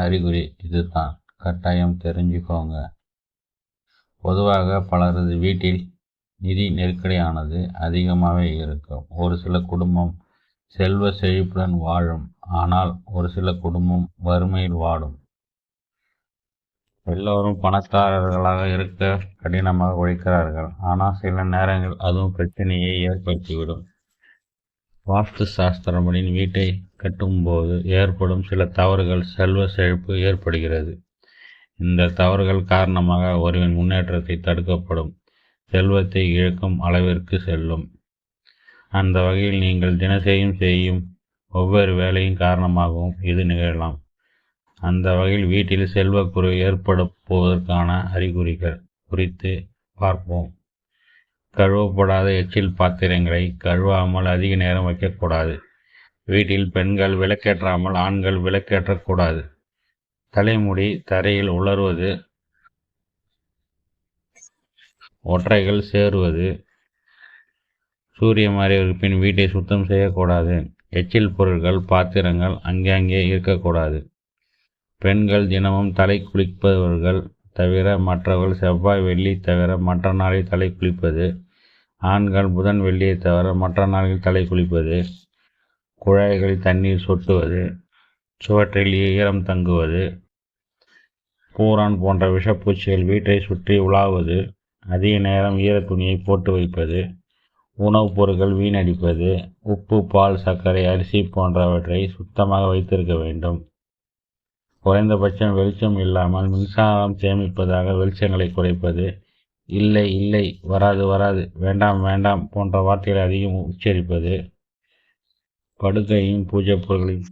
அறிகுறி இதுதான். கட்டாயம் தெரிஞ்சுக்கோங்க. பொதுவாக பலரது வீட்டில் நிதி நெருக்கடியானது அதிகமாகவே இருக்கும். ஒரு சில குடும்பம் செல்வ செழிப்புடன் வாழும். ஆனால் ஒரு சில குடும்பம் வறுமையில் வாடும். எல்லோரும் பணக்காரர்களாக இருக்க கடினமாக உழைக்கிறார்கள். ஆனால் சில நேரங்கள் அதுவும் பிரச்சனையை ஏற்படுத்திவிடும். வாஸ்து சாஸ்திரப்படி வீட்டை கட்டும்போது ஏற்படும் சில தவறுகள் செல்வ செழிப்பு ஏற்படுகிறது. இந்த தவறுகள் காரணமாக ஒருவன் முன்னேற்றத்தை தடுக்கப்படும், செல்வத்தை இழக்கும் அளவிற்கு செல்லும். அந்த வகையில் நீங்கள் தினசரியும் செய்யும் ஒவ்வொரு வேலையின் காரணமாகவும் இது நிகழலாம். அந்த வகையில் வீட்டில் செல்வக்குறைவு ஏற்பட போவதற்கான அறிகுறிகள் குறித்து பார்ப்போம். கழுவப்படாத எச்சில் பாத்திரங்களை கழுவாமல் அதிக நேரம் வைக்கக்கூடாது. வீட்டில் பெண்கள் விளக்கேற்றாமல் ஆண்கள் விளக்கேற்றக்கூடாது. தலைமுடி தரையில் உலர்வது, ஒற்றைகள் சேருவது, சூரிய மறைவுக்கு பின் வீட்டை சுத்தம் செய்யக்கூடாது. எச்சில் பொருட்கள் பாத்திரங்கள் அங்கங்கே இருக்கக்கூடாது. பெண்கள் தினமும் தலை குளிப்பவர்கள் தவிர மற்றவர்கள் செவ்வாய் வெள்ளி தவிர மற்ற நாளில் தலை குளிப்பது. ஆண்கள் புதன் வெள்ளியை தவிர மற்ற நாளில் தலை குளிப்பது. குழாய்களில் தண்ணீர் சொட்டுவது, சுவற்றில் ஈரம் தங்குவது, பூரான் போன்ற விஷப்பூச்சிகள் வீட்டை சுற்றி உலாவுவது, அதிக நேரம் ஈரத்துணியை போட்டு வைப்பது, உணவுப் பொருட்கள் வீணடிப்பது, உப்பு, பால், சர்க்கரை, அரிசி போன்றவற்றை சுத்தமாக வைத்திருக்க வேண்டும். குறைந்தபட்சம் வெளிச்சம் இல்லாமல் மின்சாரம் சேமிப்பதாக வெளிச்சங்களை குறைப்பது, இல்லை இல்லை, வராது, வேண்டாம் வேண்டாம் போன்ற வார்த்தைகளை அதிகம் உச்சரிப்பது, படுக்கையும் பூஜை பொருட்களையும்